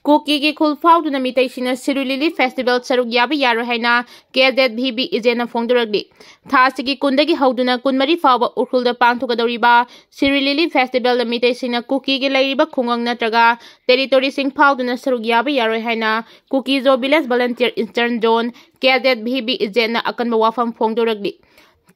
Kuki Khul Faoduna Siroi Festival Saruk Yabi Yaro Haina KZBB Izena Fongduragdi. Thasiki Kundagi Hauduna Kunmari Faba Ukhulda Pangtukadoriba Siroi Festival the Mitasina Kuki Laiba Kungang Natraga Territory Sing Faoduna Saruk Yabi Yaro Haina Kuki Zobiles Volunteer Eastern Zone KZBB Izena Akanba Wafam Fongduragdi.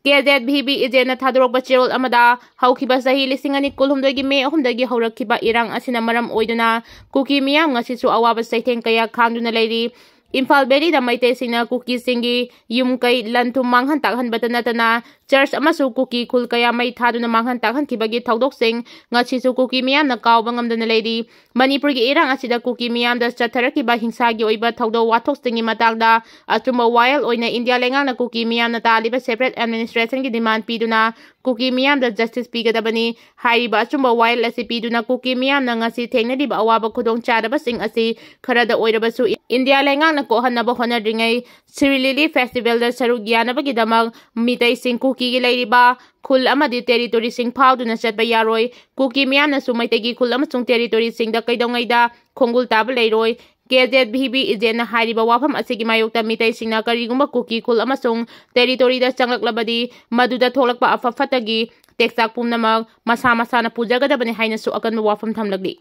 KZBB Izena Tadrok Bachirol Amada, Haukiba Sahi Lissingani Kulumdagi Mei Hwnare Horakiba Irang Asinamaram Oiduna, Kuki Miam Ngasisu Awaba Saiten Kaya Kanduna Lady, Imphal Beri da Maite Sina Kuki Singi, Yumkai Lantu Manghan Takhan Batanatana, Church Amasu Kuki Khul Kaya Mai Thaduna Manghan Takhan Kibagi Tawdok Sing, Ngasisu Kuki Miam Nakau Bangam Dana Lady, Manipurgi Irang Asida Kuki Miam da Chataraki Bahingsagi Oiba Tawdo Watok Singi Matagda, Atruma Wild Oina India Lengang na Kuki Miam Nataliba Separate Administration ki demand Piduna, Kuki Miam da Justice Pigadabani, Haiba Atruma Wild Asi Piduna Kuki Miam na Ngasi Tenadiba Awaba Kudong Chadaba Sing Asi, Karada Oidabasu, India Lengang na Kohanaba Hwnare Siroi Festival da Saruk Yanabagi Damag, Mitai Sing Kuki Lairiba, Khul Amadi Territory Sing Faoduna Setba Yaroi, Kuki Miam na Sumaitagi Khul Amasung Territory Sing da Kaidongaida, Khongul Taba Leiroi, KZBB Izena Hariba Wafam Asigi Mayokta Mitai Singna Karigumba Kuki Khul Amasung Territory da Changaklabadi, Maduda Tholakpa Afafatagi, Texak Pumnamag, Masa Masana Pujagadabani Hainasu Akan Wafam Tamlagli.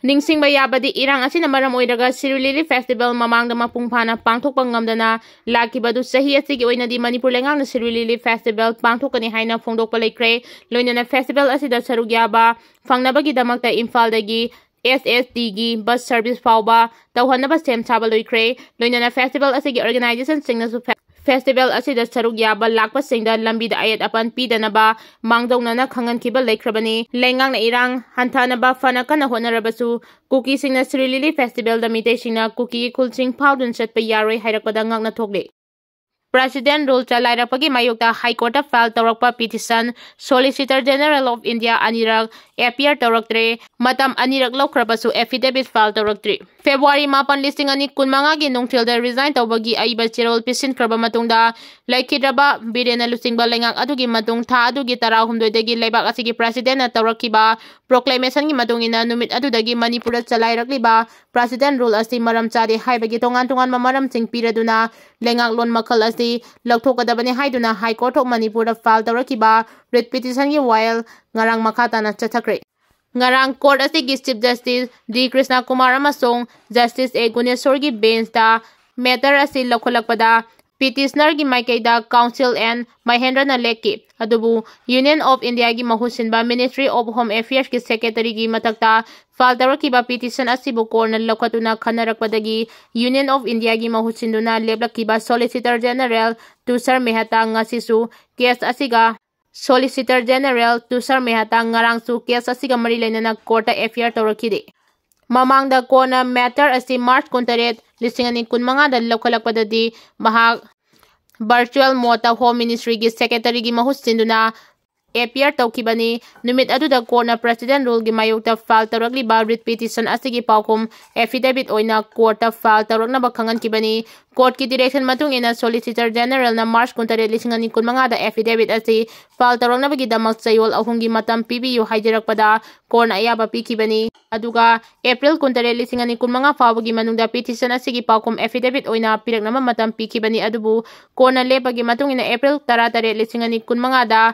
Ningsing Bayabadi Irang Asina Maram Oidaga Siroi Festival Mamang da Mapungpana Pangtok Pangamdana Laki Badu Sahi Asigi Oina di Manipur Lengang na Siroi Festival Pangtokani Haina Fongdok Palekre Loinana Festival Asida Saruk Yaba Fangnabagi Damakta Imphal Dagi SSD gi bus service fauba tawhanaba sem chaba loikre loinana festival asigi organization singna su festival asida saruk yaba lakpa singda lambi da ayat apan pidanaba mangdongnana khangan kiba laikhrabani lengang na irang hantanaba fana kana honarabasu Kuki singna Siroi Festival da Mitai singna Kuki Khul sing Faodun setpa yaroi hairakpada ngakna thokle. President Rule Chalairapagi Mayokta High Court of File Torakpa Petition Solicitor General of India Anirag appear Toraktre Matam Anirag Lokrabasu Affidavit File Toraktre February Mapan listing ani Kunmangagi Nongtilda resign Tawagi Aiba Chirol Pisin Krabamatungda Laikidraba Birena Lusingba Lengang Adugi Matung Tha Adugi Tarahumdodagi Lebak Asigi President na Torakiba Proclamation gi Matungina Numit Adudagi Manipura Chalairagliba President Rule Asi Maram Chari Haibagi Tongan Mamaram Sing Piraduna Lengang Lon Makal Asi Laktokadabani Haiduna High Court of Manipur da file Torakiba writ petition gi while ngarang makata na chathakre ngarang court asigi Chief Justice D Krishna Kumar amasong Justice A Guneswar gi bench da matter asi lokholakpada petitioner gi maikaida council and Mei Hwnare na leki adubu Union of India gi mahusinba Ministry of Home Affairs gi secretary gi matakta file Torakiba petition asibu korna lokhatuna khanarakpadagi Union of India gi mahusinduna leblakiba Solicitor General Tushar Mehta ngasisu case asiga Solicitor General Tushar Mehta ngarangsu case asiga mari lenana court affair torakide mamangda kona matter asi March 28 2015 da lokhalakpadadi mahak virtual mota home ministry gi secretary gi mahusinduna appear Tokibani numit aduda corner President Rule gi mayokta file Torakliba writ petition asigi paukum affidavit oina court file Torokna bakhangan kibani court ki direction matung ina Solicitor General na March 2015 da affidavit asi file Torokna bagi damak chayol ahungi matam PBU haijarakpada corner ayaba pikibani aduga April 2015 fawagi manungda petition asigi paukum affidavit oina piraknama matam pikibani adubu corner lebagi matung ina April 13 2015 da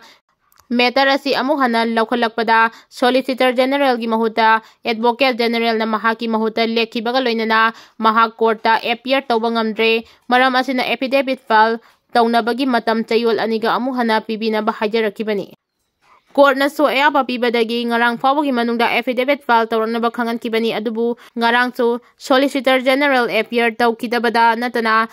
matter asi amuk hana lokholakpada Solicitor General gi mahuta Advocate General na mahaki mahuta lekhibaga loinana mahak court ta appear tawbangamdre maram asina affidavit file tawnabagi matam chayol aniga amuk hana pibina bahajarakibani court na so ayaba pibadagi ngarang fawagi manungda affidavit file tawranaba khangan kibani adubu ngarang so Solicitor General appear tawkidabada natana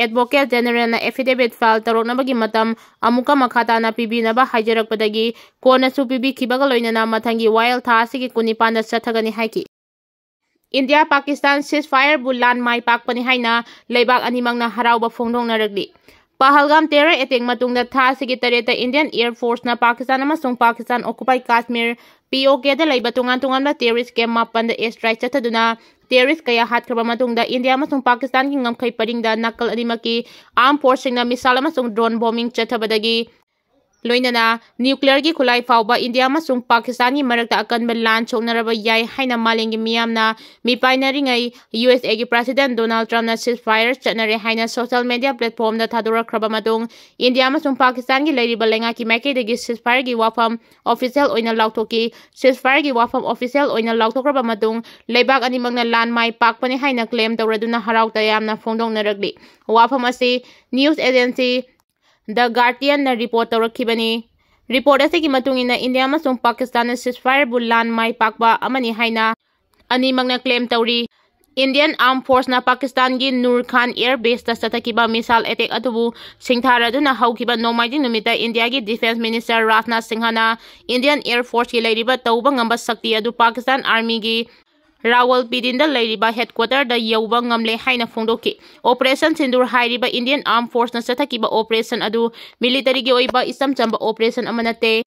Advocate General na affidavit file Toroknabagi matam amuka makhata na pibina ba haijarakpadagi kona su pibi khibaga loinana mathangi while tha sigi kunipanda chathagani haiki India Pakistan ceasefire bulan mai pakpani haina leibak animangna harauba phongdongnaragli Pahalgam terror attack matungda tha sigi tareta Indian Air Force na Pakistan amasung Pakistan occupied Kashmir POK da leiba tungan na terrorist camp mapan da airstrike chathaduna terrorist kaya hatkraba matungda India amasung Pakistan ki ngamkhai paringda nakal animaki armed forces na missile amasung drone bombing chathabadagi loinana nuclear gi khulai fawba India masung Pakistan gi marakta akanba lan choknaraba yai haina malengi miyamna mipainari ngai USA gi President Donald Trump na ceasefire chatnare haina social media platform da thadorakraba matung India masung Pakistan gi leiriba lenga ki maikaidagi ceasefire gi wafam official oina lauthoki ceasefire gi wafam official oina lauthraba matung leibak animakna lan mai pakpani haina claim tawraduna harauta yamna phongdongnarakli wafam asi news agency The Guardian na report tawrakhibani report asigi matungina India masung Pakistan na ceasefire bu lan mai pakba amani haina animakna claim tawri Indian Armed Force na Pakistan gi Nur Khan Air Base ta satakiba missile attack atubu singtharaduna haukiba nomaiding numita India gi Defense Minister Rajnath Singh na Indian Air Force gi leiriba tawba ngamba sakti adu Pakistan Army gi Rawalpindi da leiriba headquarter da yauba ngamle haina phongdoki Operation Sindur hairiba Indian Armed Force na satakiba operation adu military gi oiba isam chamba operation amanate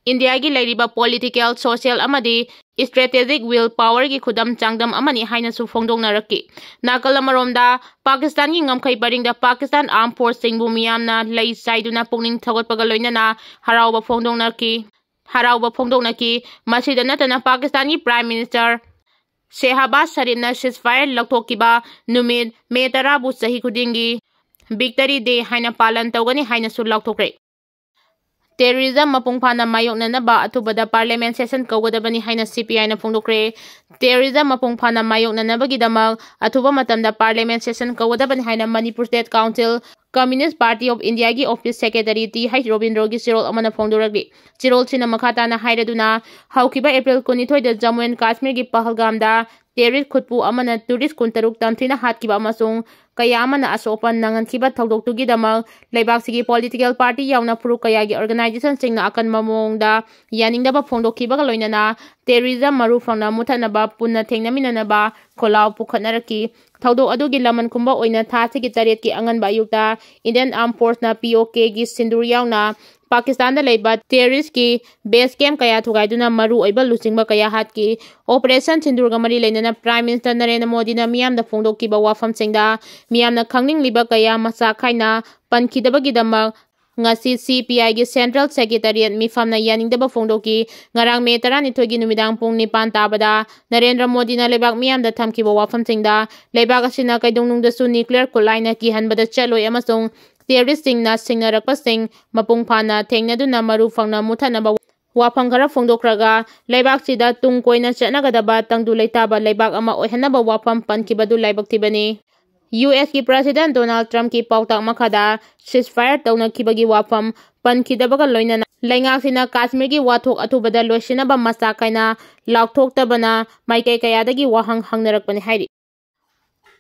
India gi leiriba political social amadi strategic will power gi khudam changdam amani haina su phongdongnarakki nakalamaromda Pakistan gi ngamkhai baring da Pakistan Armed Force singbu miyamna lei saiduna pungning thagotpaga loinana harauba phongdongnaki masida natana Pakistan gi Prime Minister Shehbaz Sharif na ceasefire lakthokiba numit May 10 bu sahi khudingi Victory Day haina palan tawgani haina su laktokre Terrorism mapung phana mayoknanaba athubada parliament session kawgadabani haina CPI na phongdokre Terrorism mapung phana mayoknanabagi damak athuba matamda parliament session kawgadabani haina Manipur State Council Communist Party of India gi Office Secretary T H Robindro gi Sirol amana phongdoragli Sirol sina makhata na hairaduna haukiba April 22 da Jammu and Kashmir gi Pahalgam da terrorist khutpu amana tourist kuntaruk tamthina hatkiba amasung kaya amana asopan nangan khiba thodoktugi damak leibak sigi political party yauna puru kaya gi organization singna akan mamongda yaningdaba phongdokhiba loinana terrorism maru phangna muthanaba punna thengnaminanaba kholao pukhatnaraki thodok adugi laman khumba oina tha sigi taret ki angan ba yukta Indian Armed Force na POK gi sindur yauna Pakistan da leiba terrorist ki base camp kaya thugaiduna maru oiba luchingba kaya hatki Operation Sindur ga mari leinana Prime Minister Narendra Modi na miyamda phongdokkiba wafam singda miyamna khangningliba kaya masa khaina pankhidabagi damak ngasi CPI gi Central Secretariat mifamna yaningdaba phongdoki ngarang May 12 gi numidang pung 9 tabada Narendra Modi na lebak miyamda thamkiba wafam singda lebak asina kaidongnungda su nuclear kulaina ki hanbada chaloi amasung terrorist singna singnarakpasing mapung phana thengnaduna maru phangna muthanaba wafang khara phongdokraga leibak sida tung koina chanagadaba tangdu leitaba leibak ama oihanaba wafam pankibadu leibak tibani US ki President Donald Trump ki pautak makhada ceasefire tawnakibagi wafam pankidabaga loinana laingak sina Kashmir gi wathok athubada loisinaba masa kaina laukthoktabana maikai kayadagi wahang hangnarakpani hairi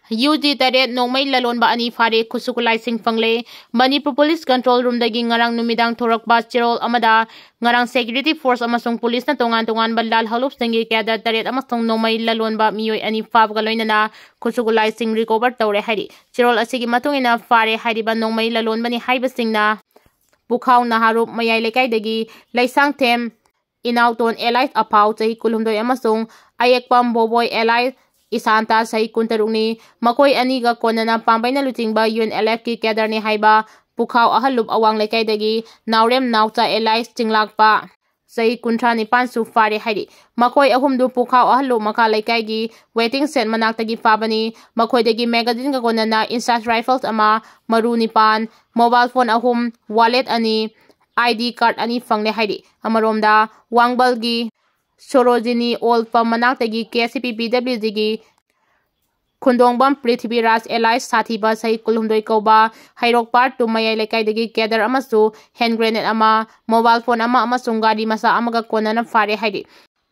UG Phare Nongmei Yonb Phare Kusukulai Singh Fangle Manipur Police Control Room dagi ngarang numidang thorakba chirol amada ngarang security force amasung police na tongan balal halup singi kada taret amasung Nongmei Yonb miyoi ani fab galoinana Kusukulai Singh recover tawre hairi chirol asigi matungina Phare hairiba Nongmei Yonb ni haiba singna Bukhau Naharup mayai lekai dagi laisang them inauton allies apau chahi kulhumdoi amasung ayekpam boboy allies Isanta sahi kuntarukni makoi aniga konana pambaina lutingba UNLF ki kedarni haiba Bukhau ahalup awang lekaidagi naurem naucha allies tinglakpa sahi kuntrani pansu Phare hairi makoi ahumdu Bukhau ahalup maka lekaigi waiting set manaktagi fabani makoi dagi magazine ga konana insert rifles ama maruni pan mobile phone ahum wallet ani ID card ani fangle hairi amaromda wangbalgi Sorojini Old Pamanatagi KCPPWG gi Khundongbam Prithviraj Allies Sathiba Sahi Kulhumdoi Koba Hairok Part to Mayai Lekaidagi Kedar Amasu hand grenade ama mobile phone ama amasung gari masa amaga konana Phare hairi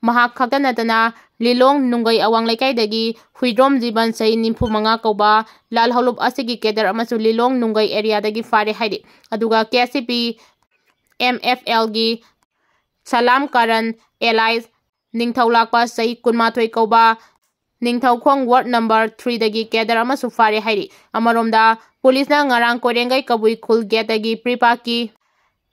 mahak khakanatana Lilong Nungai Awang Lekaidagi Huidrom Jiban Sahi Nimpu Manga Koba Lal Halup Asigi Kedar Amasu Lilong Nungai area dagi Phare hairi aduga KCP MFL gi Salam Karan Allies Ningthaulakpa Sahi Kunmathoi Koba Ningthaukhong Ward number 3 dagi kedar amasu Phare hairi amaromda police na ngarang korengai kabui khul gate dagi pripaki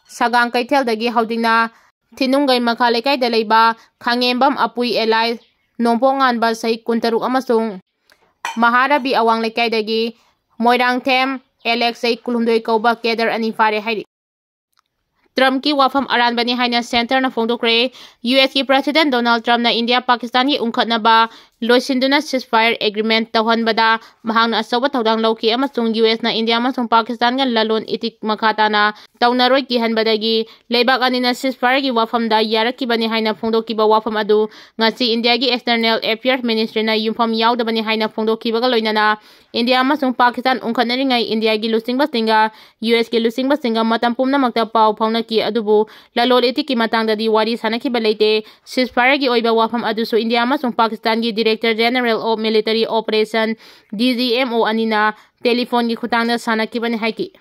sagang kaithel dagi haudingna thinungai makhalaikai da leiba khangembam apui allies nompongan ba Sahi kuntaruk amasung Maharabi awang lekai dagi Moirang Them Alex Sahi kulhumdoi Koba kedar ani Phare hairi Trump की वाफम अरानबनी हाइना centre फोंदोक्रे US की president Donald Trump India Pakistan की उंखटनबा लोइसिंदुना ceasefire agreement तौहनबदा महांगना अचौबा थौदांग लौखि अमसुंग US ना India अमसुंग पाकिस्तान गा ललोन इतिक मखाताना तौनरोय किहनबदगी लेबाक अनिना ceasefire की वाफमदा यारकिबनी हाइना फोंदोकिबा वाफम अदु ngasi India की एक्सटर्नल अफेयर्स मिनिस्ट्री ना यूफम यावदबनी हाइना फोंदोकिबगा लोइनाना इंडिया अमसुंग पाकिस्तान उंखटनरिंगाई इंडिया की लुसिंगबसिंगा US की लुसिंगबसिंगा मतम पुमनमक्ता पाव फाउनकी अदुबु ललोल इतिकी मतंगददी वारी सानखिबा लेते सीजफायर की ओइबा वाफम अदुसु इंडिया अमसुंग पाकिस्तान की director general of military operation DGMO अनिना टेलीफोन की खुतांगदा सानखिबने हाइकी